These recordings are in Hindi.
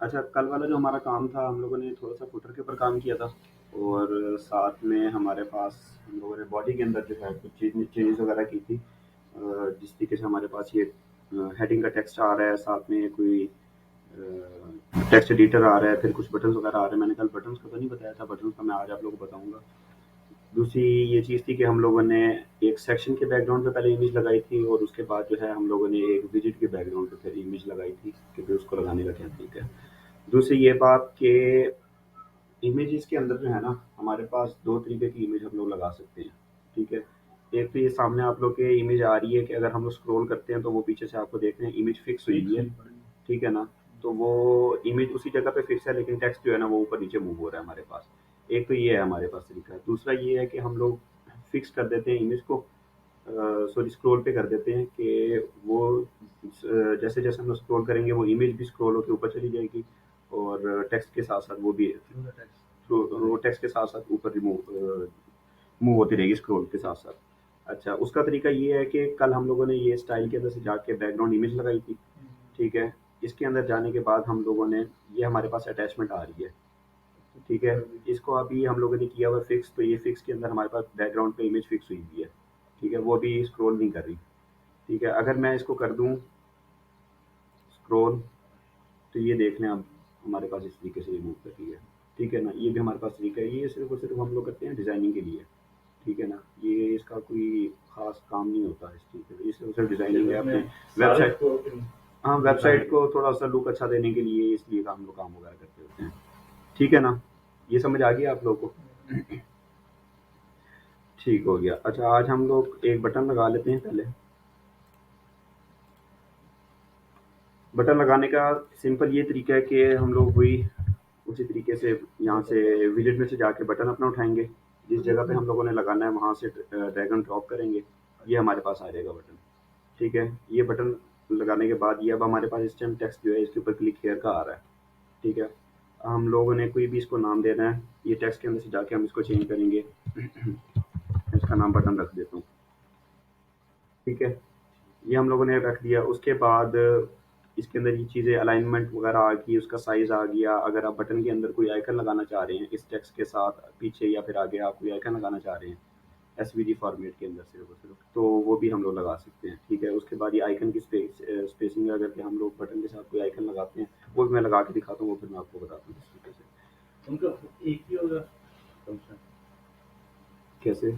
अच्छा, कल वाला जो हमारा काम था, हम लोगों ने थोड़ा-सा फुटर के ऊपर काम किया था और साथ में हमारे पास हम लोगों ने बॉडी के अंदर जो है कुछ चेंजेज़ वगैरह की थी। जिस तरीके से हमारे पास ये हेडिंग का टेक्स्ट आ रहा है, साथ में कोई टेक्स्ट एडिटर आ रहा है, फिर कुछ बटन्स वगैरह आ रहे हैं। मैंने कल बटन्स का तो नहीं बताया था, बटन्स का मैं आज आप लोगों को बताऊँगा। दूसरी ये चीज़ थी कि हम लोगों ने एक सेक्शन के बैकग्राउंड पे पहले इमेज लगाई थी और उसके बाद जो है हम लोगों ने एक विजिट के बैकग्राउंड पे फिर इमेज लगाई थी कि फिर उसको लगाने का क्या तरीका है। दूसरी ये बात कि इमेजेस के अंदर जो है ना, हमारे पास 2 तरीके की इमेज हम लोग लगा सकते हैं, ठीक है? एक तो ये सामने आप लोग के इमेज आ रही है कि अगर हम लोग स्क्रॉल करते हैं तो वो पीछे से आपको देख रहे हैं इमेज फिक्स हुई हुई है, ठीक है ना? तो वो इमेज उसी जगह पे फिक्स है लेकिन टेक्स्ट जो है ना वो ऊपर-नीचे मूव हो रहा है हमारे पास। एक तो ये है हमारे पास तरीका। दूसरा ये है कि हम लोग फिक्स कर देते हैं इमेज को, सॉरी स्क्रॉल पे कर देते हैं कि वो जैसे-जैसे हम लोग स्क्रॉल करेंगे वो इमेज भी स्क्रॉल होके ऊपर चली जाएगी और टेक्स्ट के साथ-साथ वो भी थ्रू वो टेक्स्ट के साथ-साथ ऊपर मूव होती रहेगी स्क्रॉल के साथ-साथ। अच्छा, उसका तरीका ये है कि कल हम लोगों ने ये स्टाइल के अंदर से जाके बैकग्राउंड इमेज लगाई थी, ठीक है? इसके अंदर जाने के बाद हम लोगों ने ये हमारे पास अटैचमेंट आ रही है, ठीक है? इसको अभी हम लोगों ने किया हुआ है फिक्स, तो ये फिक्स के अंदर हमारे पास बैकग्राउंड पे इमेज फिक्स हुई हुई है, ठीक है? वो अभी स्क्रॉल नहीं कर रही, ठीक है? अगर मैं इसको कर दूँ स्क्रॉल, तो ये देख लें अब हमारे पास इस तरीके से ये मूव कर रही है, ठीक है ना? ये भी हमारे पास तरीका है, ये सिर्फ़ और सिर्फ़ हम लोग करते हैं डिज़ाइनिंग के लिए, ठीक है ना? ये इसका कोई ख़ास काम नहीं होता है इस तरीके से, ये सिर्फ़ और सिर्फ़ डिज़ाइनिंग है अपने वेबसाइट को। हाँ, वेबसाइट को थोड़ा-सा लुक अच्छा देने के लिए इसलिए हम लोग काम वगैरह करते होते हैं, ठीक है ना? ये समझ आ गई आप लोगों को? ठीक हो गया। अच्छा, आज हम लोग एक बटन लगा लेते हैं पहले। बटन लगाने का सिंपल ये तरीका है कि हम लोग वही उसी तरीके से यहाँ से विजिट में से जाके बटन अपना उठाएँगे। जिस जगह पे हम लोगों ने लगाना है वहाँ से ड्रैग एंड ड्रॉप करेंगे। ये हमारे पास आ जाएगा बटन, ठीक है? ये बटन लगाने के बाद ये अब हमारे पास इस टाइम टेक्स्ट जो है इसके ऊपर क्लिक हियर का आ रहा है, ठीक है? हम लोगों ने कोई भी इसको नाम देना है। ये टेक्स्ट के अंदर से जाके हम इसको चेंज करेंगे। इसका नाम बटन रख देता हूँ, ठीक है? ये हम लोगों ने रख दिया। उसके बाद इसके अंदर ये चीज़ें अलाइनमेंट वगैरह आ गई, उसका साइज़ आ गया। अगर आप बटन के अंदर कोई आइकन लगाना चाह रहे हैं इस टेक्स्ट के साथ पीछे या फिर आगे आप कोई आइकन लगाना चाह रहे हैं एसवीजी फॉर्मेट के अंदर सिर्फ और सिर्फ, तो वो भी हम लोग लगा सकते हैं, ठीक है? उसके बाद ये आइकन की स्पेसिंग अगर के हम लोग बटन के साथ कोई आइकन लगाते हैं वो भी मैं लगा के दिखाता हूँ, वो फिर मैं आपको बताता हूँ किस तरीके से। उनका एक ही होगा फंक्शन, कैसे?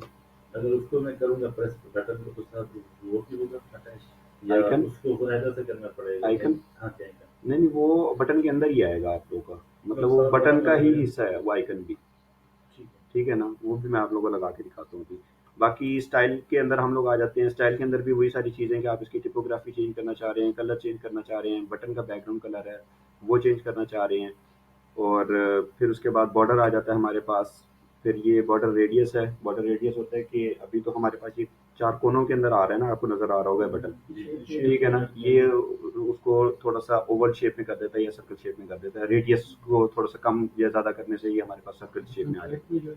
अगर उसको मैं करूँगा प्रेस बटन को तो साथ वो भी होगा अटैच या आइकन उसको ऊपर ऐसा से करना पड़ेगा आइकन? हाँ, क्या आइकन? नहीं, नहीं, वो बटन के अंदर ही आएगा आप लोगों का, मतलब वो बटन का ही हिस्सा है वो आइकन भी, ठीक है ना? वो भी मैं आप लोगों को लगा के दिखाता हूँ अभी। बाकी स्टाइल के अंदर हम लोग आ जाते हैं। स्टाइल के अंदर भी वही सारी चीज़ें कि आप इसकी टिपोग्राफी चेंज करना चाह रहे हैं, कलर चेंज करना चाह रहे हैं, बटन का बैकग्राउंड कलर है, वो चेंज करना चाह रहे हैं। और फिर उसके बाद बॉर्डर आ जाता है हमारे पास। फिर ये बॉर्डर रेडियस है। बॉर्डर रेडियस होता है कि अभी तो हमारे पास ये 4 कोनों के अंदर आ रहा है ना, आपको नज़र आ रहा होगा बटन, ठीक है ना? ये उसको थोड़ा-सा ओवल शेप में कर देता है या सर्कल शेप में कर देता है। रेडियस को थोड़ा-सा कम या ज़्यादा करने से ये हमारे पास सर्कल शेप में आ जाएगा।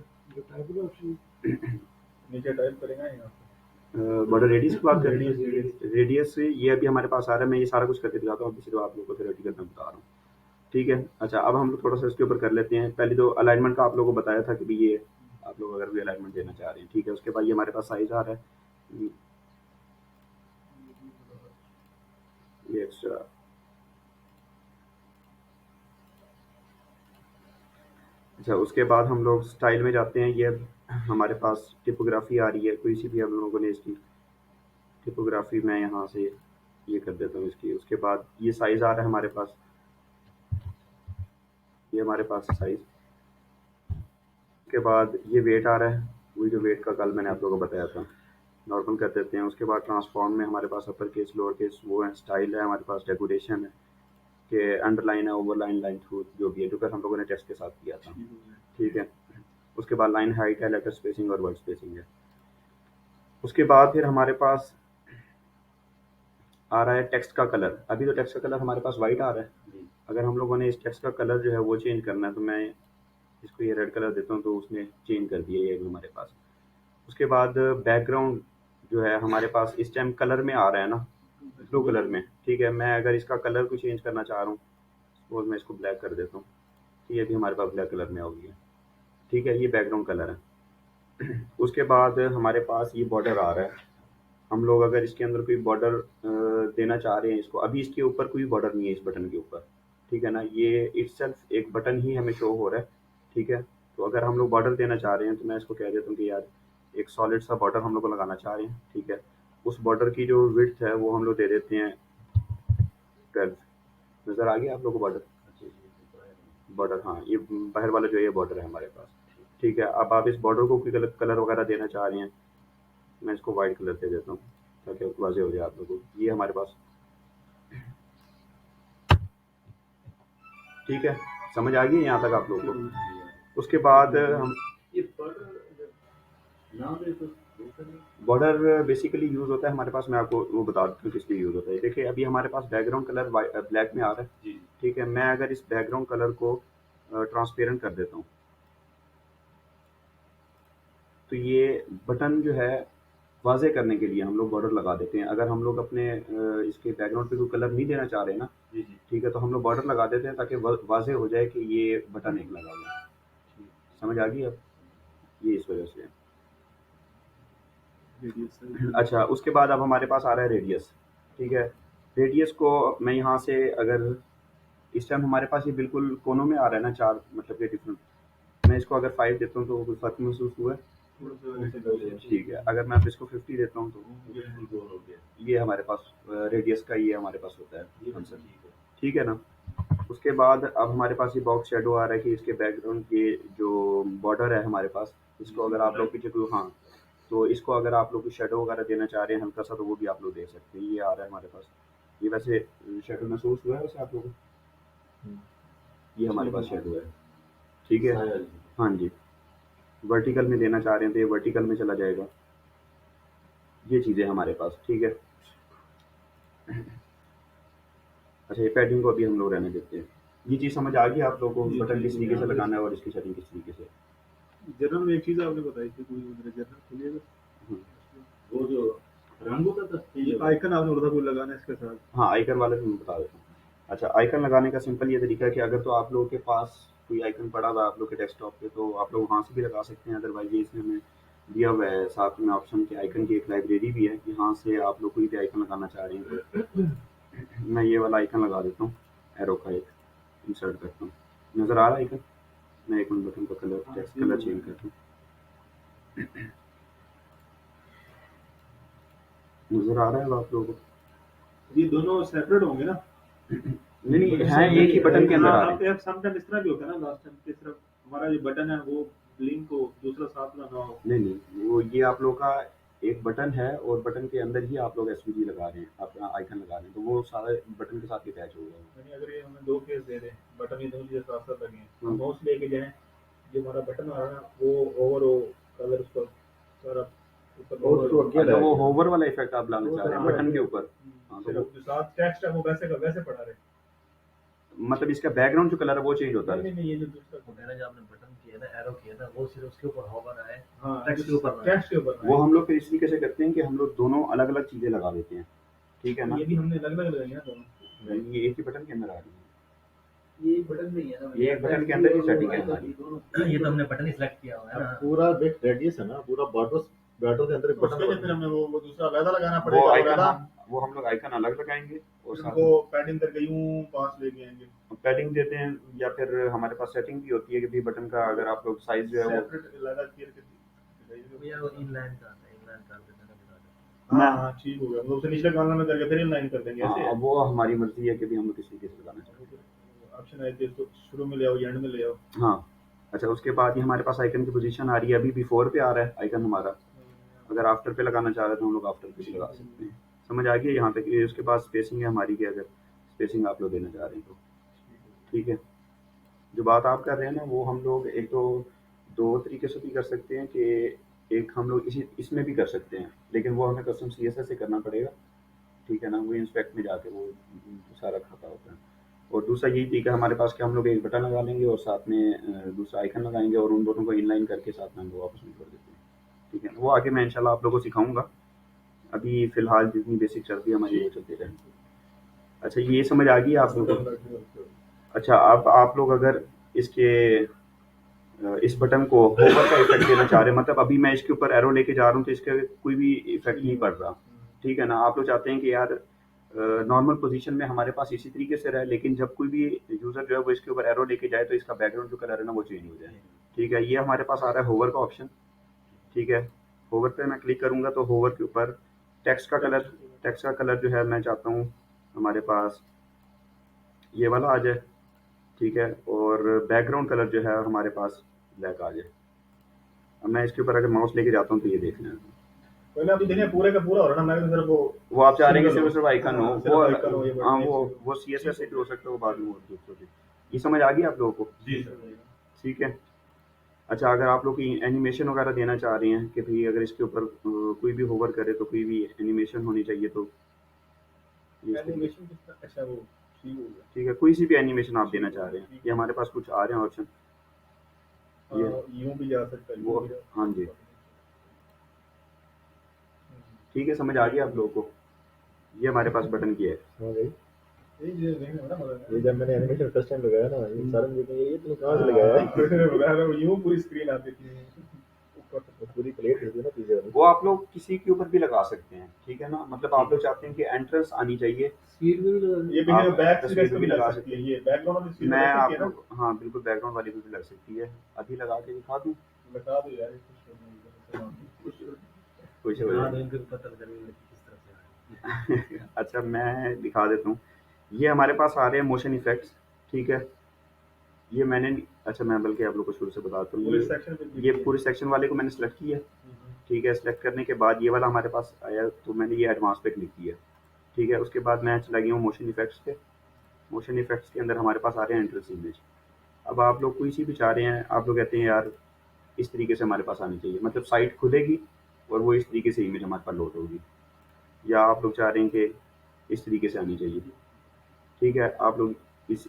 नीचे टाइप करेंगे यहाँ पे। बॉर्डर रेडियस की बात कर रही है? रेडियस से ये अभी हमारे पास आ रहा है। मैं ये सारा कुछ करके दिखाता हूँ, अभी सिर्फ आप लोगों को थ्योरेटिकल में बता रहा हूँ, ठीक है? अच्छा, अब हम लोग थोड़ा-सा इसके ऊपर कर लेते हैं। पहले तो अलाइनमेंट का आप लोगों को बताया था कि भई ये आप लोग अगर भी अलाइनमेंट देना चाह रहे हैं, ठीक है? उसके बाद ये हमारे पास साइज़ आ रहा है। ये एक्स्ट्रा। अच्छा, उसके बाद हम लोग स्टाइल में जाते हैं। ये हमारे पास टिपोग्राफी आ रही है, कोई सी भी हम लोगों ने इसकी टिपोग्राफी मैं यहाँ से ये कर देता हूँ इसकी। उसके बाद ये साइज़ आ रहा है हमारे पास, ये हमारे पास साइज़। उसके बाद ये वेट आ रहा है, वही जो वेट का कल मैंने आप लोगों को बताया था। नॉर्मल कर देते हैं। उसके बाद ट्रांसफॉर्म में हमारे पास अपर केस, लोअर केस वो है, स्टाइल है, हमारे पास डेकोरेशन है कि अंडरलाइन है, ओवरलाइन, लाइन थ्रू जो भी है, जो कि हम लोगों ने टेस्ट के साथ किया था, ठीक है? उसके बाद लाइन हाइट है, लेटर स्पेसिंग और वर्ड स्पेसिंग है। उसके बाद फिर हमारे पास आ रहा है टेक्स्ट का कलर। अभी तो टेक्स्ट का कलर हमारे पास वाइट आ रहा है। अगर हम लोगों ने इस टेक्स्ट का कलर जो है वो चेंज करना है तो मैं इसको ये रेड कलर देता हूँ, तो उसने चेंज कर दिया ये भी हमारे पास। उसके बाद बैकग्राउंड जो है हमारे पास इस टाइम कलर में आ रहा है ना, ब्लू कलर में, ठीक है? मैं अगर इसका कलर को चेंज करना चाह रहा हूँ और मैं इसको ब्लैक कर देता हूँ। तो ये भी हमारे पास ब्लैक कलर में हो गया। ठीक है, ये बैकग्राउंड कलर है। उसके बाद हमारे पास ये बॉर्डर आ रहा है। हम लोग अगर इसके अंदर कोई बॉर्डर देना चाह रहे हैं इसको, अभी इसके ऊपर कोई बॉर्डर नहीं है इस बटन के ऊपर, ठीक है ना, ये इटसेल्फ एक बटन ही हमें शो हो रहा है। ठीक है, तो अगर हम लोग बॉर्डर देना चाह रहे हैं तो मैं इसको कह देता हूँ कि यार एक सॉलिड सा बॉर्डर हम लोग को लगाना चाह रहे हैं। ठीक है, उस बॉर्डर की जो विड्थ है वो हम लोग दे देते हैं 12। नज़र आ गया आप लोग को बॉर्डर? बॉर्डर, हाँ, ये बाहर वाला जो है ये बॉर्डर है हमारे पास। ठीक है, अब आप इस बॉर्डर को कोई कलर वगैरह देना चाह रहे हैं, मैं इसको वाइट कलर दे देता हूँ ताकि वाज़ेह हो जाए आप लोगों को। ये हमारे पास, ठीक है, समझ आ गई यहाँ तक आप लोगों को? उसके बाद हम बॉर्डर बेसिकली यूज़ होता है हमारे पास, मैं आपको वो बता देता हूँ किस लिए यूज़ होता है। देखिए, अभी हमारे पास बैकग्राउंड कलर ब्लैक में आ रहा है। ठीक है, मैं अगर इस बैकग्राउंड कलर को ट्रांसपेरेंट कर देता हूँ तो ये बटन जो है वाज़ेह करने के लिए हम लोग बॉर्डर लगा देते हैं। अगर हम लोग अपने इसके बैकग्राउंड पे कोई कलर नहीं देना चाह रहे ना, ठीक है, तो हम लोग बॉर्डर लगा देते हैं ताकि वाज़ेह हो जाए कि ये बटन एक लगा हुआ है। समझ आ गई अब? ये इस वजह से है। अच्छा, उसके बाद अब हमारे पास आ रहा है रेडियस। ठीक है, रेडियस को मैं यहाँ से अगर इस टाइम हमारे पास ये बिल्कुल कोनों में आ रहा है ना, 4 मतलब के डिफरेंट, मैं इसको अगर 5 देता हूँ तो कोई फ़र्क महसूस हुआ है? ठीक है, अगर मैं अब इसको 50 देता हूँ तो ये हमारे पास रेडियस का ये हमारे पास होता है आंसर। ठीक है ना? उसके बाद अब हमारे पास ये बॉक्स शेडो आ रहा है कि इसके बैकग्राउंड के जो बॉर्डर है हमारे पास, इसको अगर आप लोग पीछे को, हाँ, तो इसको अगर आप लोग शेडो वगैरह देना चाह रहे हैं हल्का सा, तो वो भी आप लोग दे सकते हैं। ये आ रहा है हमारे पास। ये वैसे शेडो महसूस हुआ है वैसे आप लोगों को? ये हमारे पास शेडो है। ठीक है, हाँ जी। वर्टिकल में देना चाह रहे हैं तो ये वर्टिकल में चला जाएगा। ये चीज़ें हमारे पास, ठीक है। अच्छा, ये पैडिंग को अभी हम लोग रहने देते हैं। ये चीज़ समझ आ गई आप लोगों को, बटन किस तरीके से लगाना है और इसकी सेटिंग किस तरीके से? जनरल में एक चीज़ आपने बताई थी, कोई जनरल खुलिएगा, वो जो रंग होता था, ये आइकन आपने बोला था कोई लगाना है इसके साथ। हाँ, आइकन वाले भी मैं बता देता हूँ। अच्छा, आइकन लगाने का सिंपल ये तरीका है कि अगर तो आप लोगों के पास कोई आइकन पड़ा हुआ है आप लोग के डेस्कटॉप पे, तो आप लोग वहाँ से भी लगा सकते हैं। अदरवाइज़ ये इसमें हमें दिया हुआ है साथ में ऑप्शन के आइकन की एक लाइब्रेरी भी है, यहाँ से आप लोग कोई भी आइकन लगाना चाह रहे हैं तो मैं ये वाला आइकन लगा देता हूँ, एरो का एक इंसर्ट करता हूँ। नज़र आ रहा है आइकन? मैं एक मिनट बटन का कलर, टेक्स्ट कलर चेंज करता हूँ। नज़र आ रहा है आप लोगों को? ये दोनों सेपरेट होंगे ना? नहीं नहीं, है एक ही बटन के अंदर आ रहे हैं। समटाइम इस तरह भी होता है ना, लास्ट टाइम की तरफ हमारा जो बटन है वो लिंक को दूसरा साथ ना हो। नहीं नहीं, वो ये आप लोग का एक बटन है और बटन के अंदर ही आप लोग एसवीजी लगा रहे हैं, अपना आइकन लगा रहे हैं, तो वो सारा बटन के साथ ही अटैच होगा। यानी अगर ये हमें 2 फेस दे रहे हैं, बटन ये दोनों चीज़ें साथ-साथ लगे हैं, हम माउस लेके जाएँ, जो हमारा बटन आ रहा है ना, वो ओवर हो कलर उसका सारा ऊपर। अच्छा, वो होवर वाला इफेक्ट आप लाना चाह रहे हैं बटन के ऊपर? हाँ, तो जो साथ टेक्स्ट है वो वैसे का वैसे पड़ा रहे। मतलब इसका बैकग्राउंड जो कलर है वो चेंज होता है? नहीं, ये जो दूसरा कोड है जो आपने बटन किया ना, एरो किया ना, वो सिर्फ उसके ऊपर होवर आए, टेक्स्ट के ऊपर, टेक्स्ट के ऊपर। वो हम लोग फिर इस तरीके से करते हैं कि हम लोग दोनों अलग अलग चीजें लगा देते हैं। ठीक है ना? ये भी हमने अलग अलग लगाई है दोनों, ये एक ही बटन के अंदर आ रही है। ये बटन नहीं है ना, ये एक बटन के अंदर ही सेटिंग है हमारी। ये तो हमने बटन ही सिलेक्ट किया हुआ है ना, पूरा बिट रेडियस है ना, पूरा बॉर्डर के अंदर एक उसके लिए बटन फिर हमें वो दूसरा अलग लगाना वो पड़ेगा, आइकन, वो हम लोग आइकन अलग लगाएंगे और साथ उनको पैडिंग करके यूं पास लेके आएंगे, में पैडिंग देते हैं, या फिर हमारे पास सेटिंग भी होती है कि भी बटन का अगर आप लोग साइज जो है वो सेपरेट लगा करके भैया वो इनलाइन का आता है, इनलाइन कर देते हैं हाँ हाँ ठीक हो गया, मतलब उससे निचले कॉलम में करके फिर इनलाइन कर देंगे हाँ, ऐसे। अब वो हमारी मर्जी है कि भी हम लोग किस तरीके से लगाना चाहते हैं। ऑप्शन है कि इसको शुरू में ले आओ या एंड में ले आओ। हाँ, अच्छा, उसके बाद ये हमारे पास आइकन की पोजीशन आ रही है, अभी बिफोर पे आ रहा है आइकन हमारा। अगर आफ्टर पे लगाना चाह रहे हैं तो हम लोग आफ्टर पे भी लगा सकते हैं। समझ आ गई यहाँ तक? ये उसके बाद स्पेसिंग है हमारी कि अगर स्पेसिंग आप लोग देना चाह रहे हैं तो ठीक है। जो बात आप कर रहे हैं ना, वो हम लोग एक तो 2 तरीके से भी कर सकते हैं कि एक हम लोग इसमें भी कर सकते हैं, लेकिन वो हमें कस्टम सीएसएस से करना पड़ेगा। ठीक है ना? वो इंस्पेक्ट में जाके वो सारा खाता होता है। और दूसरा यही तरीका हमारे पास कि हम लोग एक बटन लगा लेंगे और साथ में दूसरा आइकन लगाएंगे और उन दोनों को इनलाइन करके साथ में हम लोग आपस में कर देते हैं। ठीक है, वो आगे मैं इंशाल्लाह आप लोगों को सिखाऊंगा। अभी फ़िलहाल जितनी बेसिक चल रही है हमारी वो चलती रहेगी। अच्छा, ये समझ आ गई आप लोगों को? अच्छा, अब आप लोग अगर इसके इस बटन को होवर का इफेक्ट देना चाह रहे हैं, मतलब अभी मैं इसके ऊपर एरो लेके जा रहा हूँ तो इसका कोई भी इफेक्ट नहीं पड़ रहा, ठीक है ना। आप लोग चाहते हैं कि यार नॉर्मल पोजीशन में हमारे पास इसी तरीके से रहे, लेकिन जब कोई भी यूजर जो है वो इसके ऊपर एरो लेके जाए तो इसका बैकग्राउंड जो कलर है ना वो चेंज हो जाए, ठीक है। ये हमारे पास आ रहा है होवर का ऑप्शन, ठीक है। होवर पे मैं क्लिक करूंगा तो होवर के ऊपर टेक्स्ट का कलर जो है मैं चाहता हूँ हमारे पास ये वाला आ जाए, ठीक है। और बैकग्राउंड कलर जो है हमारे पास ब्लैक आ जाए। अब मैं इसके ऊपर अगर माउस लेके जाता हूँ तो ये देख लें, पहले अभी देखें पूरे का पूरा हो रहा ना, मैं तो सिर्फ वो आप चाह रहे हैं कि सिंगल सिर्फ आइकन हो, सिर्फ आइकन हो, ये हाँ बटन वो CSS से भी हो सकता है, वो बाद में हो सकता है। ये समझ आ गई आप लोगों को, जी सर। ठीक है। अच्छा, अगर आप लोग एनिमेशन वगैरह देना चाह रहे हैं कि भाई अगर इसके ऊपर कोई भी होवर करे तो कोई भी एनिमेशन होनी चाहिए, तो एनिमेशन कितना अच्छा वो ठीक हो गया। ठीक है, कोई सी भी एनिमेशन आप देना चाह रहे हैं, ये हमारे पास कुछ आ रहे हैं ऑप्शन, यूं भी जा सकता है, वो हाँ जी, ठीक है, समझ आ गया आप लोगों को। ये हमारे पास बटन की है। हाँ भाई, ये देखने में बड़ा मजा ये जब मैंने एनिमेशन फर्स्ट टाइम लगाया ना, ये सारे मुझे कहे, ये तुमने कहाँ से लगाया है? आया। यूं पूरी स्क्रीन आती थी ऊपर वो पूरी प्लेट होती है ना पीछे वाली। वो आप लोग किसी के ऊपर भी लगा सकते हैं, ठीक है ना। मतलब आप लोग चाहते हैं कि एंट्रेंस आनी चाहिए, ये भी आप बैक तस्वीर से भी भी लगा लग सकती है, ये बैकग्राउंड वाली स्क्रीन मैं लग आप सकती है ना। लोग हाँ बिल्कुल, बैकग्राउंड वाली भी लग सकती है। अभी लगा के दिखा दूँ बता दो यार, कुछ कुछ हाँ, तो इनको भी पता लगेगा कि किस तरह से है। अच्छा, मैं दिखा देता हूँ। ये हमारे पास आ रहे हैं मोशन इफेक्ट्स, ठीक है। ये मैंने अच्छा, मैं बल्कि आप लोग को शुरू से बताता हूँ। पूरे सेक्शन पे ये पूरे सेक्शन वाले को मैंने सेलेक्ट किया, ठीक है। सेलेक्ट करने के बाद ये वाला हमारे पास आया तो मैंने ये एडवांस पे क्लिक किया, ठीक है। उसके बाद मैं चला गया हूँ मोशन इफेक्ट्स पे। मोशन इफेक्ट्स के अंदर हमारे पास आ रहे हैं एंट्रेंस इमेज। अब आप लोग कोई सी भी चाह रहे हैं, आप लोग कहते हैं यार इस तरीके से हमारे पास आनी चाहिए, मतलब साइट खुलेगी और वो इस तरीके से इमेज हमारे पास लोड होगी, या आप लोग चाह रहे हैं कि इस तरीके से आनी चाहिए, ठीक है। आप लोग इस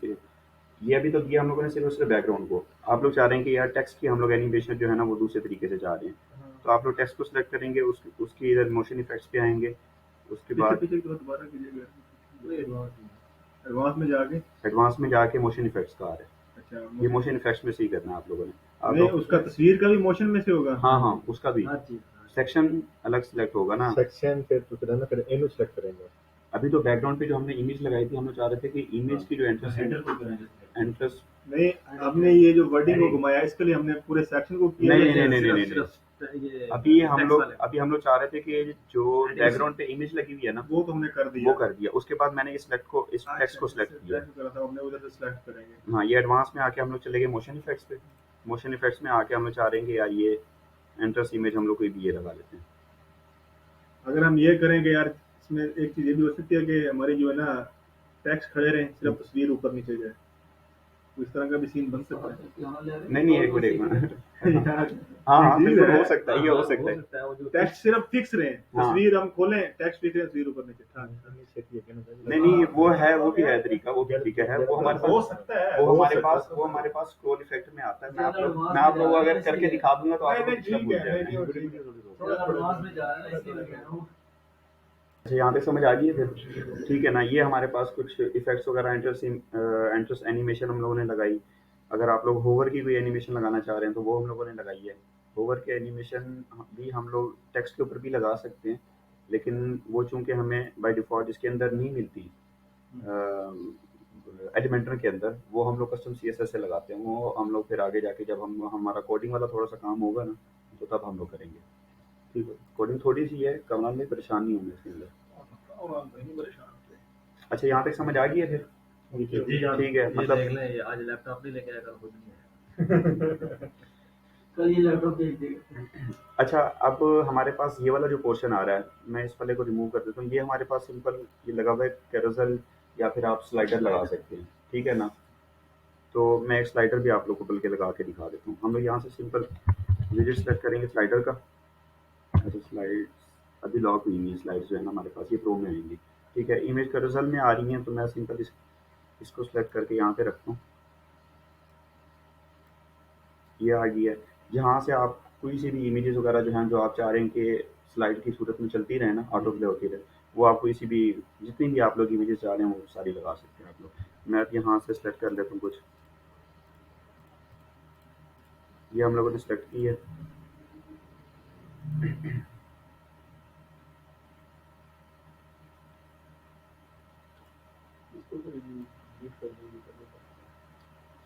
ये अभी तो दिया हम लोगों ने सिर्फ उसके बैकग्राउंड को। आप लोग चाह रहे हैं कि यार टेक्स्ट की हम लोग एनिमेशन जो है ना वो दूसरे तरीके से चाह रहे हैं, तो आप लोग टेक्स्ट को सिलेक्ट करेंगे, उसकी इधर मोशन इफेक्ट्स पे आएंगे। उसके बाद पीछे दोबारा कीजिएगा, एडवांस में जाके एडवांस में जाके मोशन इफेक्ट्स का आ रहा है। अच्छा ये मोशन इफेक्ट्स में से ही करना है आप लोगों ने। आप नहीं, लोग उसका तस्वीर का भी मोशन में से होगा। हाँ हाँ, उसका भी हर चीज सेक्शन अलग सिलेक्ट होगा ना। सेक्शन फिर तो फिर है ना, फिर इन सेलेक्ट करेंगे। अभी तो बैकग्राउंड पे जो हमने इमेज लगाई थी, हम लोग चाह रहे थे कि इमेज की जो एंट्रेंस एंट्रेंस नहीं, आपने ये जो वर्डिंग को घुमाया, इसके लिए हमने पूरे सेक्शन को किया। नहीं नहीं नहीं नहीं नहीं, नहीं। ये अभी हम लोग चाह रहे थे कि जो बैकग्राउंड पे इमेज लगी हुई है ना वो तो हमने कर वो दिया। कर दिया। उसके बाद मैंने इस टेक्स्ट को सिलेक्ट किया। करा था हमने, उधर से सिलेक्ट करेंगे। हाँ, ये एडवांस में आके हम लोग चले गए मोशन इफेक्ट्स पे। मोशन इफेक्ट्स में आके हम लोग चाह रहे हैं कि यार ये एंट्रेंस इमेज हम लोग कोई भी ये लगा लेते हैं। अगर हम ये करेंगे यार, इसमें एक चीज ये भी हो सकती है कि हमारी जो है ना टेक्स्ट खड़े रहे, सिर्फ तस्वीर ऊपर नीचे जाए, तो इस तरह का भी सीन बन सकता है। नहीं एक मिनट यार, हाँ हाँ जी, बिल्कुल है। हो सकता है, ये हो सकता है। वो जो टेक्स्ट सिर्फ फिक्स रहे, हाँ। तस्वीर हम खोलें, टेक्स्ट फिक्स रहे, तस्वीर ऊपर नीचे। नहीं वो भी है तरीका, वो भी तरीका है। वो हमारे हो पास सकता है। वो हमारे पास स्क्रॉल इफेक्ट में आता है। मैं आप लोगों को अगर करके दिखा दूंगा तो आप नहीं, लोग ठीक भूल है, जाएंगे। नहीं, ठीक है। थोड़ा एडवांस में जा रहा है, इसलिए मैं कह रहा हूँ। अच्छा, यहाँ तक समझ आ गई है फिर, ठीक है ना। ये हमारे पास कुछ इफेक्ट्स वगैरह एंट्रेंस एनिमेशन हम लोगों ने लगाई। अगर आप लोग होवर की कोई एनिमेशन लगाना चाह रहे हैं तो वो हम लोगों ने लगाई है। होवर की एनिमेशन भी हम लोग टेक्स्ट के ऊपर भी लगा सकते हैं, लेकिन वो चूंकि हमें बाय डिफ़ॉल्ट इसके अंदर नहीं मिलती एलिमेंटर के अंदर, वो हम लोग कस्टम CSS से लगाते हैं। वो हम लोग फिर आगे जाके जब हमारा कोडिंग वाला थोड़ा सा काम होगा ना तो तब हम लोग करेंगे, ठीक है। कोडिंग थोड़ी सी है, कमाल में परेशान नहीं होंगे इसके अंदर। अच्छा, यहाँ तक समझ आ गई है फिर, ठीक है। ये मतलब देख लें, ये आज लैपटॉप नहीं लेके आया, कल खुद नहीं है। कल ये लैपटॉप देख देगा। अच्छा, अब हमारे पास ये वाला जो पोर्शन आ रहा है, मैं इस वाले को रिमूव कर देता हूँ। ये हमारे पास सिंपल ये लगा हुआ है कैरोसेल, या फिर आप स्लाइडर लगा सकते हैं, ठीक है ना। तो मैं एक स्लाइडर भी आप लोग को बल्कि लगा के दिखा देता हूँ। हम लोग यहाँ से सिंपल विजिट सेलेक्ट करेंगे स्लाइडर का। अच्छा, स्लाइड अभी लॉक हुई नहीं है, स्लाइड्स जो है ना हमारे पास ये प्रो में आएंगी, ठीक है। इमेज कैरोसेल में आ रही हैं तो मैं सिंपल इसको सेलेक्ट करके यहाँ पे रखता हूँ। ये आ गई है। यहाँ से आप कोई सी भी इमेजेस वगैरह जो हैं, जो आप चाह रहे हैं कि स्लाइड की सूरत में चलती रहे ना, ऑटो प्ले होती रहे, वो आप कोई सी भी जितनी भी आप लोग इमेजेस चाह रहे हैं वो सारी लगा सकते हैं आप लोग। मैं यहाँ से सेलेक्ट कर लेता हूँ कुछ। ये हम लोगों ने सेलेक्ट की है। इसको तो यूज कर देंगे।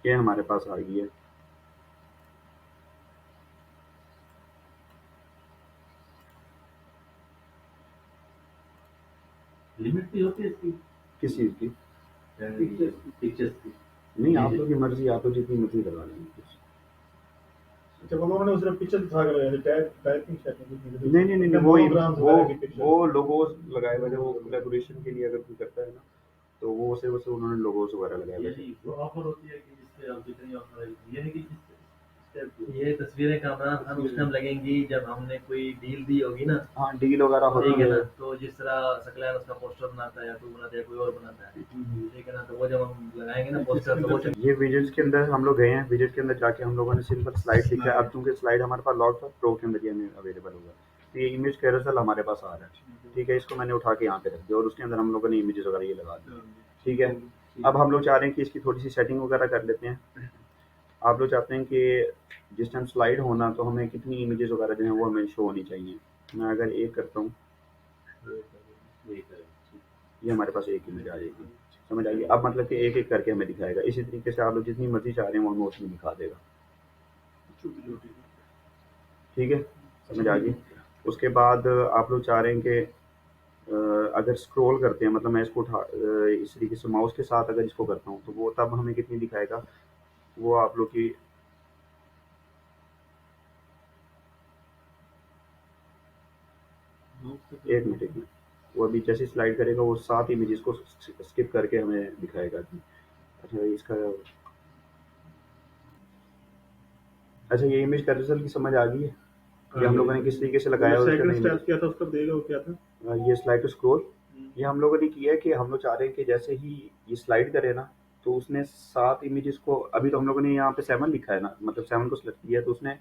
ये हमारे पास आ गई है। लिमिट भी होती है इसकी किस चीज़ की? पिक्चर्स की। नहीं, आप लोग की मर्जी, आप लोग जितनी मर्जी लगा लेंगे। अच्छा वो लोगों ने सिर्फ पिक्चर दिखा कर लगाया टाइपिंग सेटिंग नहीं नहीं नहीं नहीं, वो लोगोस लगाए हुए थे। वो कोलैबोरेशन के लिए अगर कोई करता है ना, तो वो सिर्फ उन्होंने लोगोस वगैरह लगाए हुए थे। यही तो ऑफर होती है कि जिससे आप जितनी ऑफर है ये है कि ये तस्वीरें कामरान हम उस टाइम लगेंगी जब हमने कोई डील दी होगी ना। हाँ, डील वगैरह होती ठीक है ना, है। तो जिस तरह सकलैन उसका पोस्टर बनाता है या तू बनाता है कोई और बनाता है, ठीक है ना, तो वो जब हम लगाएंगे ना पोस्टर तो वो ये विजेट्स के अंदर हम लोग गए हैं। विजेट के अंदर जाके हम लोगों ने सिंपल स्लाइड लिखा है। अब चूंकि स्लाइड हमारे पास लॉट था, प्रो के अंदर ये हमें अवेलेबल होगा। तो ये इमेज कैरोसेल हमारे पास आ रहा है, ठीक है। इसको मैंने उठा के यहाँ पे रख दिया और उसके अंदर हम लोगों ने इमेजेस वगैरह ये लगा दी, ठीक है। अब हम लोग चाह रहे हैं कि इसकी थोड़ी सी सेटिंग वगैरह कर लेते हैं। आप लोग चाहते हैं कि जिस टाइम स्लाइड होना तो हमें कितनी इमेजेस वगैरह जो है वो हमें शो होनी चाहिए। मैं अगर एक करता हूँ, ये हमारे पास एक इमेज आ जाएगी। समझ आइए। अब मतलब कि एक एक करके हमें दिखाएगा। इसी तरीके से आप लोग जितनी मर्जी चाह रहे हैं वो हमें उतनी दिखा देगा, ठीक है। समझ आ गई। उसके बाद आप लोग चाह रहे हैं कि अगर स्क्रॉल करते हैं, मतलब मैं इसको इस तरीके से माउस के साथ अगर इसको करता हूँ तो वो तब हमें कितनी दिखाएगा, वो आप लोग की एक मिनट में वो अभी जैसे स्लाइड करेगा वो 7 इमेजेस को स्किप करके हमें दिखाएगा कि अच्छा इसका। अच्छा, ये इमेज का रिजल्ट की समझ आ गई है कि हम लोगों ने किस तरीके से लगाया उसके सेकंड अंदर स्टेप इमेज। क्या था उसका देगा वो क्या था? ये स्लाइड टू स्क्रॉल, ये हम लोगों ने किया है कि हम लोग चाह रहे हैं कि जैसे ही ये स्लाइड करे ना तो उसने 7 इमेजेस को, अभी तो हम लोगों ने यहाँ पे 7 लिखा है ना, मतलब 7 को सिलेक्ट किया है, तो उसने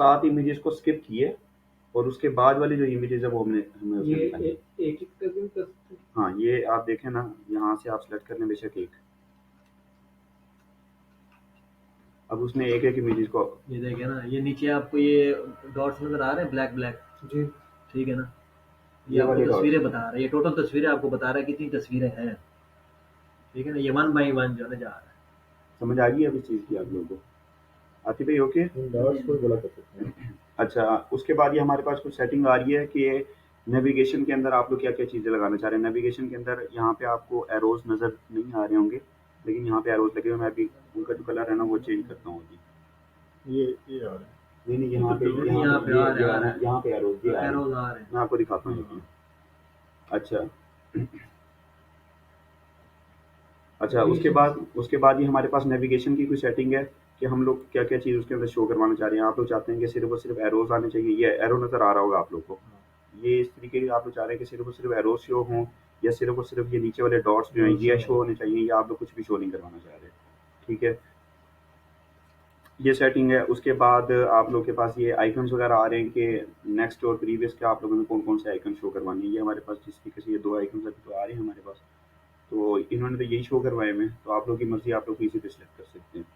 7 इमेजेस को स्किप किए और उसके बाद वाली जो इमेजेस है वो हमने हमें उसने दिखाई है। एक करके कर सकते हैं। हाँ, ये आप देखें ना, यहाँ से आप सिलेक्ट कर लें बेशक एक। अब उसने एक एक इमेजेस को, ये देखे ना, ये नीचे आपको ये डॉट्स नजर आ रहे हैं ब्लैक ब्लैक, जी ठीक है ना, ये ये आपको वाले तस्वीरें डॉट्स, बता रहा है, ये टोटल तस्वीरें आपको बता रहा है कितनी तस्वीरें हैं, ठीक है ना, ये 1 बाई 1 जो है जा रहा है। समझ आ गई अब इस चीज़ की आप लोगों को? आती भाई ओके। इन डॉट्स को बोला कर सकते हैं। अच्छा, उसके बाद ये हमारे पास कुछ सेटिंग आ रही है कि नेविगेशन के अंदर आप लोग क्या क्या चीज़ें लगाना चाह रहे हैं। नेविगेशन के अंदर यहाँ पे आपको एरोज नज़र नहीं आ रहे होंगे, लेकिन यहाँ पे एरोज लगे हुए। मैं अभी उनका जो कलर है ना वो चेंज करता हूँ अभी। ये आ रहा है। नहीं नहीं, यहाँ पे यहाँ पे आ रहा है, यहाँ पे एरोज ये आ रहे हैं। एरोज आ रहे हैं। मैं आपको दिखाता हूँ एक मिनट। अच्छा अच्छा, उसके बाद ये हमारे पास नेविगेशन की कोई सेटिंग है कि हम लोग क्या क्या चीज़ उसके अंदर शो करवाना चाह रहे हैं। आप लोग चाहते हैं कि सिर्फ और सिर्फ एरोज आने चाहिए, ये एरो नज़र आ रहा होगा आप लोग को। ये इस तरीके के आप लोग चाह रहे हैं कि सिर्फ और सिर्फ एरोज शो हों, या सिर्फ और सिर्फ ये नीचे वाले डॉट्स जो हैं ये शो होने चाहिए, या आप लोग कुछ भी शो नहीं करवाना चाह रहे, ठीक है। ये सेटिंग है। उसके बाद आप लोग के पास ये आइकन्स वगैरह आ रहे हैं कि नेक्स्ट और प्रीवियस के आप लोगों ने कौन कौन से आइकन शो करवाने हैं। ये हमारे पास जिस तरीके से ये 2 आइकन अभी तो आ रहे हैं हमारे पास, तो इन्होंने तो यही शो करवाए हुए हैं, तो आप लोग की मर्जी, आप लोग इसी पे सिलेक्ट कर सकते हैं।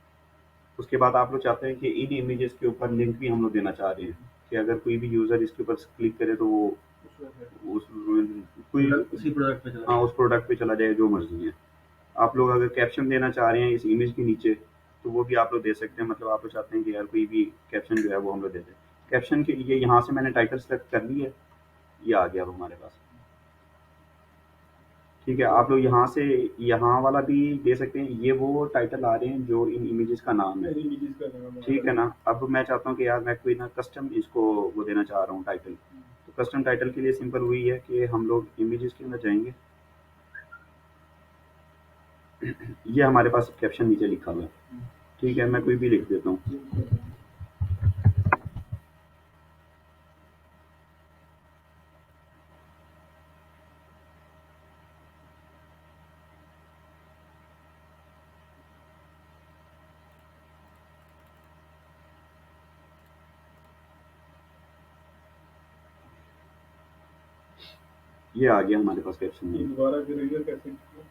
उसके बाद आप लोग चाहते हैं कि इन इमेजेस के ऊपर लिंक भी हम लोग देना चाह रहे हैं कि अगर कोई भी यूज़र इसके ऊपर क्लिक करे तो वो उस कोई उसी प्रोडक्ट पे चला हाँ उस प्रोडक्ट पे चला जाए, जो मर्जी है। आप लोग अगर कैप्शन देना चाह रहे हैं इस इमेज के नीचे तो वो भी आप लोग दे सकते हैं। मतलब आप लोग चाहते हैं कि यार कोई भी कैप्शन जो है वो हम लोग दे दें। कैप्शन के लिए यहाँ से मैंने टाइटल सेलेक्ट कर ली है, ये आ गया अब हमारे पास, ठीक है। आप लोग यहाँ से यहाँ वाला भी दे सकते हैं। ये वो टाइटल आ रहे हैं जो इन इमेजेस का नाम है, ठीक है ना। अब मैं चाहता हूँ कि यार मैं कोई ना कस्टम इसको वो देना चाह रहा हूँ टाइटल। तो कस्टम टाइटल के लिए सिंपल वही है कि हम लोग इमेजेस के अंदर जाएंगे। ये हमारे पास कैप्शन नीचे लिखा हुआ है, ठीक है। मैं कोई भी लिख देता हूँ। ये आ गया हमारे पास कैप्शन में। दोबारा फिर रिव्यू कैसे किया?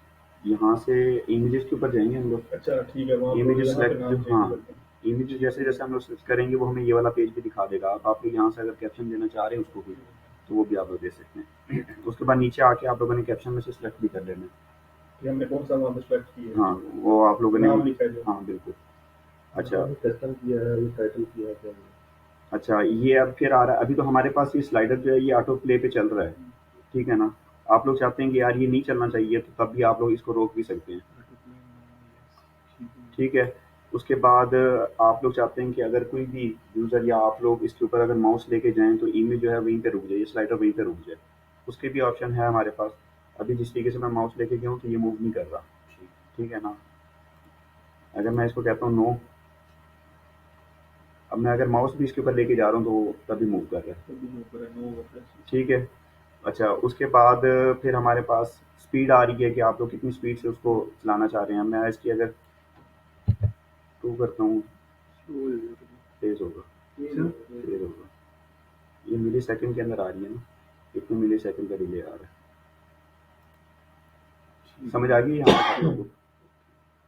यहाँ से इमेजेस के ऊपर जाएंगे हम लोग। अच्छा ठीक है, वहाँ इमेजेस यहाँ पे सेलेक्ट, नाम चेंज हाँ, करते हैं। इमेजेस जैसे जैसे हम लोग सर्च करेंगे वो हमें ये वाला पेज भी दिखा देगा। अब आप लोग यहाँ से अगर कैप्शन देना चाह रहे हैं उसको भी, तो वो भी आप लोग दे सकते हैं। उसके बाद नीचे आके आप लोगों ने कैप्शन में से सेलेक्ट भी कर लेना है। कि हमने कौन सा वहाँ पे सेलेक्ट किया है, हाँ, वो आप लोगों ने, नाम लिखा है जो। हाँ बिल्कुल। अच्छा हमने कस्टम किया है, ये टाइटल किया है क्या हमने? अच्छा, ये अब फिर आ रहा है। अभी तो हमारे पास ये स्लाइडर जो है ये ऑटो प्ले पे चल रहा है, ठीक है ना। आप लोग चाहते हैं कि यार ये नहीं चलना चाहिए, तो तब भी आप लोग इसको रोक भी सकते हैं, ठीक है। उसके बाद आप लोग चाहते हैं कि अगर कोई भी यूज़र या आप लोग इसके ऊपर अगर माउस लेके जाएँ तो इमेज जो है वहीं पे रुक जाए, ये स्लाइडर वहीं पे रुक जाए, उसके भी ऑप्शन है हमारे पास। अभी जिस तरीके से मैं माउस लेके गया हूँ तो ये मूव नहीं कर रहा, ठीक है ना। अगर मैं इसको कहता हूँ नो, अब मैं अगर माउस भी इसके ऊपर लेके जा रहा हूँ तो वो तभी मूव कर रहा है, ठीक है। अच्छा, उसके बाद फिर हमारे पास स्पीड आ रही है कि आप लोग कितनी स्पीड से उसको चलाना चाह रहे हैं। मैं इसकी अगर 2 करता हूँ, तेज़ होगा, तेज़ होगा। ये मिली सेकंड के अंदर आ रही है ना, कितने मिली सेकंड का डिले आ रहा है, समझ आ गई यहाँ तक आप लोगों को?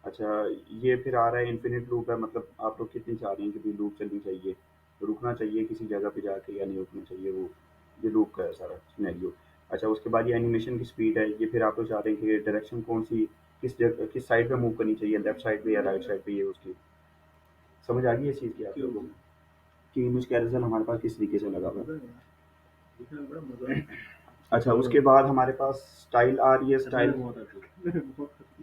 अच्छा, ये फिर आ रहा है इन्फिनिट लूप है, मतलब आप लोग कितनी चाह रहे हैं कि भाई लूप चलनी चाहिए, रुकना चाहिए किसी जगह पे जाके या नहीं रुकना चाहिए, वो ये लूप का है सारा सिनेरियो। अच्छा, उसके बाद ये एनिमेशन की स्पीड है, ये फिर आप लोग चाह रहे हैं कि डायरेक्शन कौन सी, किस जगह किस साइड पे मूव करनी चाहिए, लेफ्ट साइड पे या राइट साइड पे, ये उसकी समझ आ गई इस चीज़ की आप लोगों को कि इमेज कैरोसेल हमारे पास किस तरीके से लगा हुआ है। अच्छा, उसके बाद हमारे पास स्टाइल आ रही है, स्टाइल।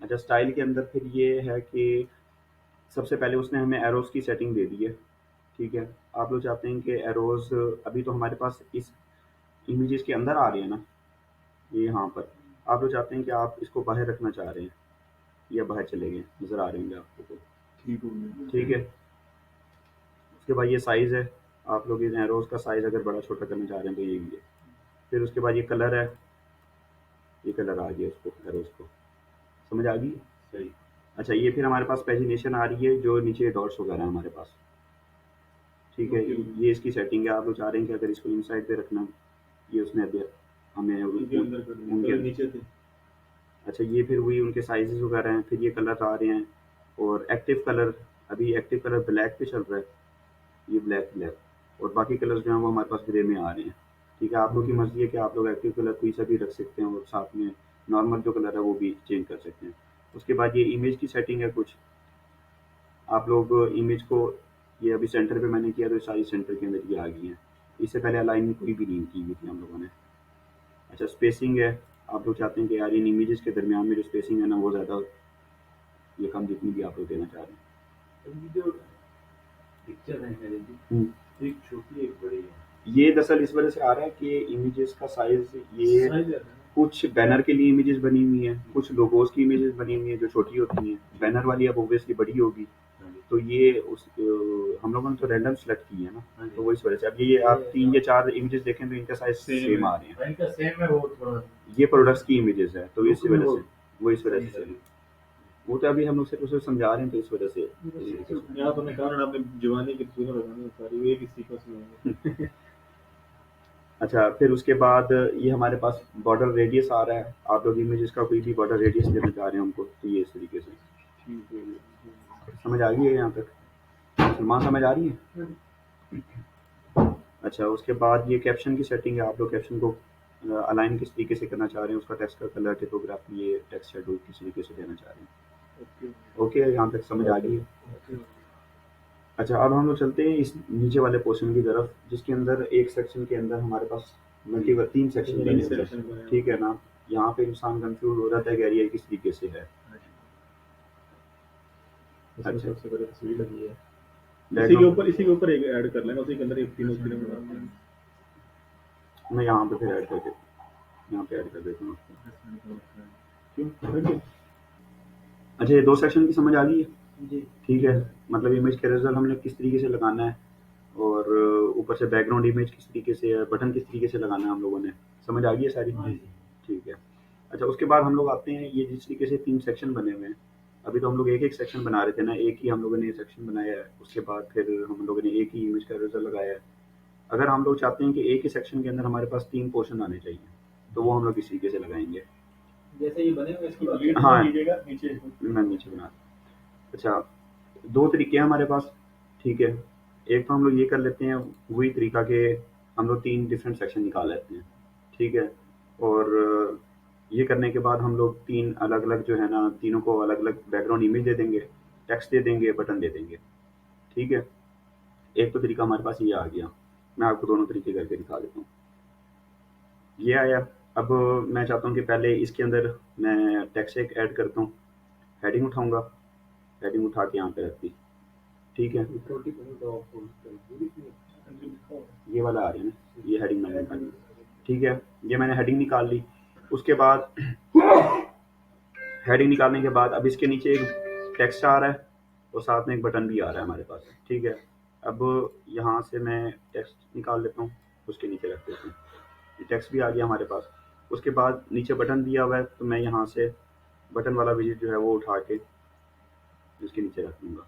अच्छा, स्टाइल के अंदर फिर ये है कि सबसे पहले उसने हमें एरोस की सेटिंग दे दी है, ठीक है। आप लोग चाहते हैं कि एरोस, अभी तो हमारे पास इस इमेजेस के अंदर आ रहे हैं ना, ये यहाँ पर आप लोग चाहते हैं कि आप इसको बाहर रखना चाह रहे हैं या बाहर चले गए, नज़र आ रहे होंगे आपको तो, ठीक है। उसके बाद ये साइज़ है, आप लोग इस एरोस का साइज़ अगर बड़ा छोटा करना चाह रहे हैं तो ये भी है। फिर उसके बाद ये कलर है, ये कलर आ गया उसको, एरोस को, समझ आ गई? सही। अच्छा, ये फिर हमारे पास पैजिनेशन आ रही है, जो नीचे डॉट्स वगैरह है हमारे पास, ठीक है। ये इसकी सेटिंग है। आप लोग चाह रहे हैं कि अगर इसको इनसाइड पे रखना, ये उसने अभी हमें उनके नीचे थे। अच्छा, ये फिर वही उनके साइजेस वगैरह हैं। फिर ये कलर आ रहे हैं, और एक्टिव कलर, अभी एक्टिव कलर ब्लैक पे चल रहा है, ये ब्लैक ब्लैक, और बाकी कलर्स जो हैं वो हमारे पास ग्रे में आ रहे हैं, ठीक है। आप लोग की मर्जी है कि आप लोग एक्टिव कलर कोई सा भी रख सकते हैं, और साथ में नॉर्मल जो कलर है वो भी चेंज कर सकते हैं। उसके बाद ये इमेज की सेटिंग है कुछ, आप लोग इमेज को, ये अभी सेंटर पे मैंने किया तो सारी सेंटर के अंदर ये आ गई हैं। इससे पहले अलाइनमेंट कोई भी नहीं की हुई थी हम लोगों ने। अच्छा, स्पेसिंग है, आप लोग चाहते हैं कि यार इन इमेजेस के दरमियान में जो स्पेसिंग है ना वो ज़्यादा, ये कम जितनी भी आप लोग देना चाह रहे हैं। जो पिक्चर है मेरे जी, हम्म। एक छोटी एक बड़ी है। ये दरअसल इस वजह से आ रहा है कि इमेजेस का साइज, ये कुछ बैनर के लिए इमेजेस बनी हुई हैं, कुछ लोगोस की इमेजेस बनी हुई हैं जो छोटी होती हैं, बैनर वाली अब ऑब्वियसली बड़ी होगी, तो ये उस हम लोगों ने तो रैंडम सेलेक्ट की है ना, तो वो इस वजह से। अब ये आप 3 या 4 इमेजेस देखें तो इनका साइज सेम आ रहे हैं, इनका सेम है, वो थोड़ा ये प्रोडक्ट्स की इमेजेस है, तो इस वजह से, वो इस वजह से, वो तो अभी हम लोग सिर्फ उसे समझा रहे हैं, तो इस वजह से यहाँ तो मैं कारण आपने जवानी की तस्वीरें लगानी सारी एक ही सीक्वेंस में होंगे। अच्छा, फिर उसके बाद ये हमारे पास बॉर्डर रेडियस आ रहा है। आप लोग इमेजेस का कोई भी बॉर्डर रेडियस देना चाह रहे हैं हमको, तो ये इस तरीके से, समझ आ गई है यहाँ तक? सलमान, समझ आ रही है? अच्छा, उसके बाद ये कैप्शन की सेटिंग है। आप लोग कैप्शन को अलाइन किस तरीके से करना चाह रहे हैं, उसका टेक्स्ट का कलर, टिपोग्राफी, ये टेक्स्ट शेडोल किस तरीके से देना चाह रहे हैं। ओके, यहाँ तक समझ आ गई है? अच्छा, अब हम लोग चलते हैं इस नीचे वाले पोर्शन की तरफ, जिसके अंदर एक सेक्शन के अंदर हमारे पास मल्टीपल 3 सेक्शन बने हुए हैं, ठीक है ना। यहाँ पे इंसान कंफ्यूज हो जाता है कि यार ये किस तरीके से है। इसमें सबसे बड़ी तस्वीर लगी है। इसी के ऊपर एक ऐड कर लेंगे, उसी के अंदर एक तीनों तीनों बनाते हैं। मैं यहाँ पे फिर ऐड कर देता हूँ, यहाँ पे ऐड कर देता हूँ। क्यों? अच्छा, ये 2 सेक्शन की समझ आ गई है जी, ठीक है। मतलब इमेज कैरोसेल हमने किस तरीके से लगाना है, और ऊपर से बैकग्राउंड इमेज किस तरीके से है, बटन किस तरीके से लगाना है, हम लोगों ने समझ आ गई है सारी, ठीक है। अच्छा, उसके बाद हम लोग आते हैं, ये जिस तरीके से 3 सेक्शन बने हुए हैं, अभी तो हम लोग एक सेक्शन बना रहे थे ना, एक ही हम लोगों ने सेक्शन बनाया है, उसके बाद फिर हम लोगों ने एक ही इमेज कैरोसेल लगाया है। अगर हम लोग चाहते हैं कि एक ही सेक्शन के अंदर हमारे पास 3 पोर्शन आने चाहिए, तो वो हम लोग इस तरीके से लगाएंगे। जैसे ये बने हुए इसकी बात लीड हाँ। लीजिएगा नीचे मैं नीचे बना, अच्छा 2 तरीके हैं हमारे पास, ठीक है। एक तो हम लोग ये कर लेते हैं वही तरीका कि हम लोग 3 डिफरेंट सेक्शन निकाल लेते हैं, ठीक है। और ये करने के बाद हम लोग 3 अलग-अलग जो है ना, तीनों को अलग-अलग बैकग्राउंड इमेज दे देंगे, टेक्स्ट दे देंगे, बटन दे देंगे, ठीक है। एक तो तरीका हमारे पास ये आ गया, मैं आपको दोनों तरीके करके दिखा देता हूँ। ये आया, अब मैं चाहता हूँ कि पहले इसके अंदर मैं टेक्स्ट एक ऐड करता हूँ, हेडिंग उठाऊँगा, हेडिंग उठा के यहाँ पे रख दी, ठीक है। ये वाला आ रहा है ना, ये हेडिंग मैंने निकाल ली, ठीक है। ये मैंने हेडिंग निकाल ली, उसके बाद हेडिंग निकालने के बाद अब इसके नीचे एक टेक्स्ट आ रहा है और साथ में एक बटन भी आ रहा है हमारे पास, ठीक है। अब यहाँ से मैं टेक्स्ट निकाल लेता हूँ, उसके नीचे रख देता हूँ, ये टेक्स्ट भी आ गया हमारे पास। उसके बाद नीचे बटन दिया हुआ है, तो मैं यहाँ से बटन वाला विजिट जो है वो उठा के इसके नीचे रख दूँगा।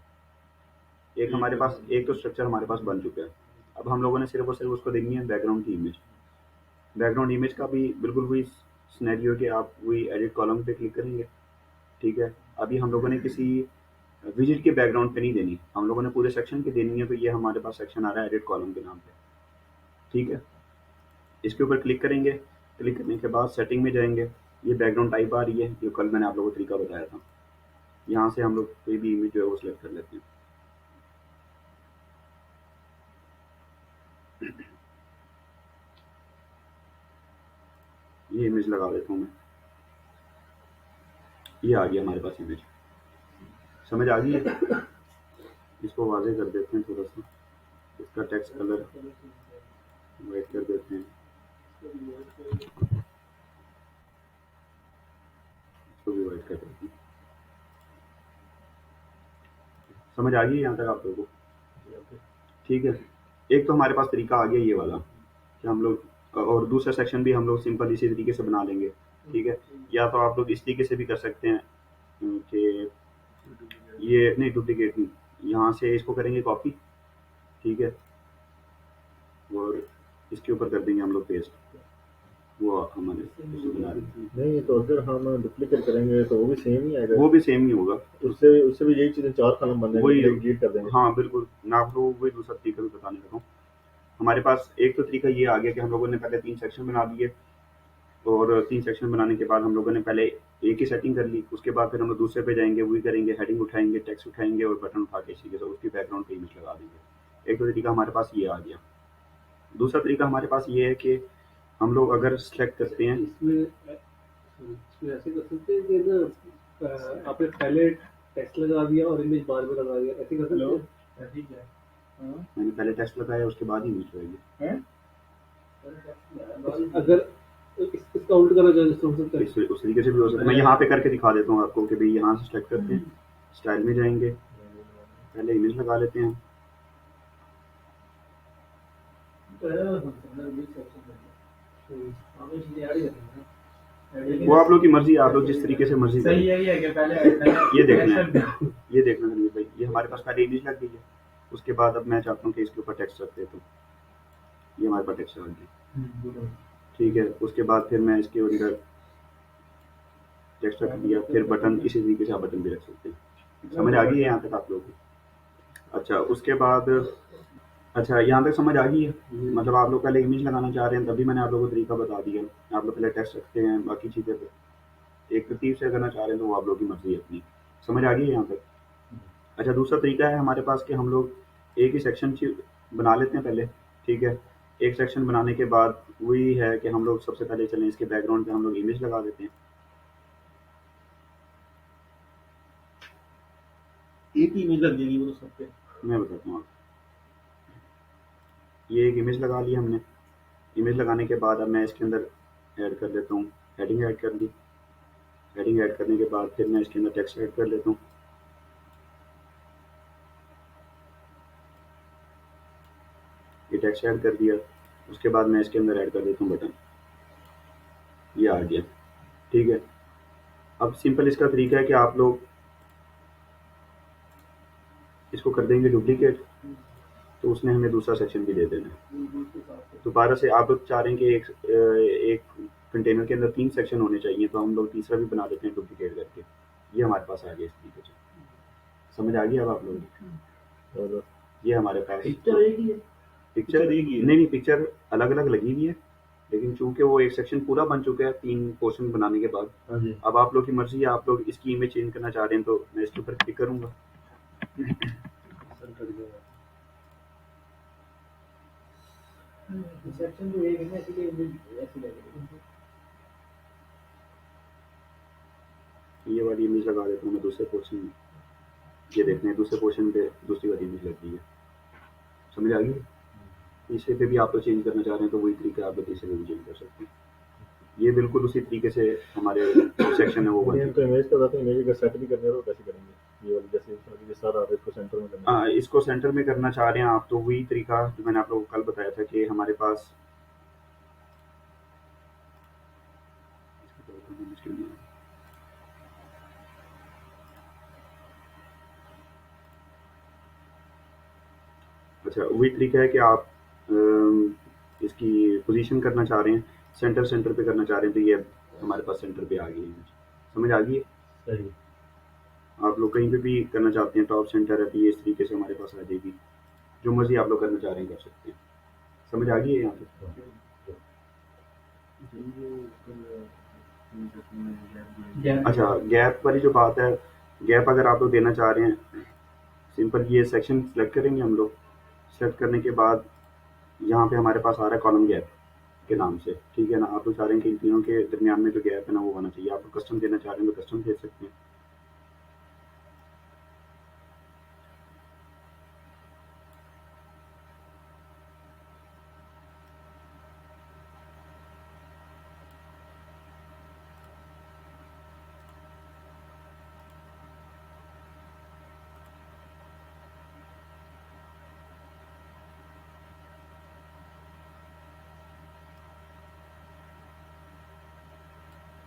एक हमारे पास, एक तो स्ट्रक्चर हमारे पास बन चुका है। अब हम लोगों ने सिर्फ और सिर्फ उसको देनी है बैकग्राउंड की इमेज। बैकग्राउंड इमेज का भी बिल्कुल वही सिनेरियो कि आप वही एडिट कॉलम पे क्लिक करेंगे, ठीक है। अभी हम लोगों ने किसी विजिट के बैकग्राउंड पे नहीं देनी, हम लोगों ने पूरे सेक्शन की देनी है। तो ये हमारे पास सेक्शन आ रहा है एडिट कॉलम के नाम पे, ठीक है। इसके ऊपर क्लिक करेंगे, क्लिक करने के बाद सेटिंग में जाएंगे, ये बैकग्राउंड टाइप आ रही है जो कल मैंने आप लोगों को तरीका बताया था। यहाँ से हम लोग कोई भी इमेज जो है वो सिलेक्ट कर लेते हैं। ये इमेज लगा देता हूँ मैं, ये आ गया हमारे पास इमेज, समझ आ गई है। इसको वाज़े कर देते हैं थोड़ा सा, इसका टेक्स्ट कलर वाइट कर देते हैं, इसको भी वाइट कर देते हैं। समझ आ गई यहाँ तक आप लोगों को, ठीक है। एक तो हमारे पास तरीका आ गया ये वाला कि हम लोग, और दूसरा सेक्शन भी हम लोग सिंपल इसी तरीके से बना लेंगे, ठीक है। या तो आप लोग इस तरीके से भी कर सकते हैं कि ये नहीं, डुप्लीकेट नहीं, यहाँ से इसको करेंगे कॉपी, ठीक है, और इसके ऊपर कर देंगे हम लोग पेस्ट, वो हमारे बना रहे हैं। नहीं, तो अगर हम डुप्लीकेट करेंगे तो वो भी सेम ही आएगा, वो भी सेम ही होगा, उससे भी यही चीज़ें 4 कॉलम बन वही जाएंगे, डिलीट कर देंगे। हाँ बिल्कुल, मैं आप लोगों को वही दूसरा तरीका भी बताने लगा हूँ। हमारे पास एक तो तरीका ये आ गया कि हम लोगों ने पहले 3 सेक्शन बना दिए, और 3 सेक्शन बनाने के बाद हम लोगों ने पहले एक ही सेटिंग कर ली, उसके बाद फिर हम लोग दूसरे पे जाएंगे, वही करेंगे, हेडिंग उठाएंगे, टेक्स्ट उठाएंगे और बटन उठा के इसी के साथ उसकी बैकग्राउंड पे इमेज लगा देंगे। एक तो तरीका हमारे पास ये आ गया। दूसरा तरीका हमारे पास ये है कि हम लोग अगर सेलेक्ट करते हैं, इसमें ऐसे कर सकते हैं कि ना आपने पहले टेक्स्ट लगा दिया और इमेज बाद में लगा दिया, ऐसे कर सकते हैं। ठीक है, मैंने पहले टेक्स्ट लगाया उसके बाद ही इमेज लगाई, अगर इसका उल्ट करना चाहे तो हो सकता है। उस तरीके से भी हो सकता है। मैं यहाँ पे करके दिखा देता हूँ आपको कि भाई यहाँ से सेलेक्ट करते हैं, स्टाइल में जाएंगे, पहले इमेज लगा लेते हैं, वो आप लोग की मर्जी, आप लोग जिस तरीके से मर्जी करें। सही यही है कि पहले ये देखना है, ये देखना है भाई, ये हमारे पास पहले इमेज लग गई है, उसके बाद अब मैं चाहता हूँ कि इसके ऊपर टेक्स्ट रख देता हूँ, ये हमारे पास टेक्स्ट लग गया, ठीक है। उसके बाद फिर मैं इसके अंदर टेक्स्ट रख दिया, फिर बटन इसी तरीके से आप बटन भी रख सकते हैं। समझ आ गई है यहाँ तक आप लोगों को? अच्छा, उसके बाद अच्छा यहाँ तक समझ आ गई है, मतलब आप लोग पहले इमेज लगाना चाह रहे हैं, तभी मैंने आप लोगों को तरीका बता दिया। आप लोग पहले टेक्स्ट रखते हैं, बाकी चीज़ें एक तरतीब से करना चाह रहे हैं तो वो आप लोग की मर्जी है अपनी। समझ आ गई है यहाँ तक? अच्छा, दूसरा तरीका है हमारे पास कि हम लोग एक ही सेक्शन बना लेते हैं पहले, ठीक है। एक सेक्शन बनाने के बाद वही है कि हम लोग सबसे पहले चलें इसके बैकग्राउंड पे हम लोग इमेज लगा देते हैं। एक ही इमेज लग जाएगी वो तो सब पे। मैं बताता हूँ आपको, ये एक इमेज लगा ली हमने, इमेज लगाने के बाद अब मैं इसके अंदर ऐड कर देता हूँ, हेडिंग ऐड कर दी, हेडिंग ऐड करने के बाद फिर मैं इसके अंदर टेक्स्ट ऐड कर लेता हूँ, ये टेक्स्ट ऐड कर दिया। उसके बाद मैं इसके अंदर ऐड कर देता हूँ बटन, ये आ गया, ठीक है। अब सिंपल इसका तरीका है कि आप लोग इसको कर देंगे डुप्लीकेट, तो उसने हमें दूसरा सेक्शन भी दे देना है। दोबारा से आप लोग चाह रहे हैं कि एक कंटेनर के अंदर 3 सेक्शन होने चाहिए, तो हम लोग तीसरा भी बना देते हैं डुप्लीकेट करके। ये हमारे पास आ गया इस तरीके से। समझ आ गई अब आप लोगों को? और ये हमारे पास पिक्चर एक ही है। पिक्चर एक ही है। नहीं, पिक्चर अलग-अलग लगी हुई है, लेकिन चूँकि वो एक सेक्शन पूरा बन चुका है 3 पोर्शन बनाने के बाद, हाँ जी। अब आप लोग की मर्ज़ी है, आप लोग इसकी इमेज चेंज करना चाह रहे हैं तो मैं इसके ऊपर क्लिक करूँगा। सेक्शन तो एक है ना, इसलिए ऐसी लगेगी। ये वाली इमेज लगा देता हूँ मैं दूसरे पोर्शन में। ये देखते हैं दूसरे पोर्शन पे दूसरी वाली इमेज लग गई है। समझ आ गई? तीसरे पे भी आप लोग चेंज करना चाह रहे हैं तो वही तरीका आप लोग तीसरे पे भी चेंज कर सकते हैं। ये बिल्कुल उसी तरीके से हमारे सेक्शन है वो बन हम तो इमेज का बताते हैं, इमेज का सेट भी करने हैं तो कैसे करेंगे? ये वाली जैसे ये सारा इसको सेंटर में करना है। हाँ, इसको सेंटर में करना चाह रहे हैं आप तो वही तरीका जो मैंने आप लोगों को कल बताया था कि हमारे पास अच्छा वही तरीका है कि आप इसकी पोजीशन करना चाह रहे हैं, सेंटर पे करना चाह रहे हैं तो ये हमारे पास सेंटर पे आ गई है इमेज। समझ आ गई है? सही। आप लोग कहीं पे भी करना चाहते हैं टॉप सेंटर है तो ये इस तरीके से हमारे पास आ जाएगी। जो मर्जी आप लोग करना चाह रहे हैं कर सकते हैं। समझ आ गई है यहाँ पे? अच्छा गैप वाली जो बात है, गैप अगर आप लोग देना चाह रहे हैं, सिंपल ये सेक्शन सेलेक्ट करेंगे हम लोग। सेलेक्ट करने के बाद यहाँ पे हमारे पास आ रहा है कॉलम गैप के नाम से, ठीक है ना? आप लोग चाह रहे हैं कि इन तीनों के दरमियान में जो गैप है ना वो होना चाहिए। आप लोग कस्टम देना चाह रहे हैं तो कस्टम दे सकते हैं।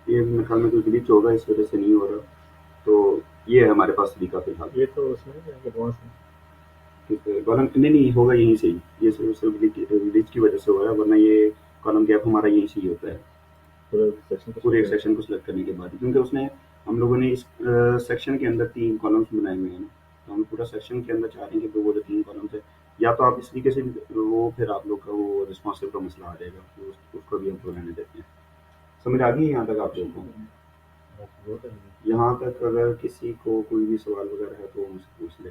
ये मेरे ख्याल में कोई ग्लिच होगा इस वजह से नहीं हो रहा, तो ये है हमारे पास तरीका फिलहाल। ये तो उसमें एडवांस में कॉलम नहीं होगा यहीं से ही, ये सिर्फ ग्लिच की वजह से हो रहा है, वरना ये कॉलम गैप हमारा यहीं से ही होता है पूरे सेक्शन को पूरे एक सेक्शन को सिलेक्ट करने के बाद, क्योंकि उसने हम लोगों ने इस सेक्शन के अंदर 3 कॉलम्स बनाए हुए हैं ना, तो हम पूरा सेक्शन के अंदर चाह रहे हैं कि वो जो 3 कॉलम्स है, या तो आप इस तरीके से वो फिर आप लोग का वो रिस्पॉन्सिव का मसला आ जाएगा, तो उसको भी हम तो रहने देते हैं। समझ आ गई है यहाँ तक आप लोगों को? यहाँ तक अगर किसी को कोई भी सवाल वगैरह है तो मुझसे पूछ ले।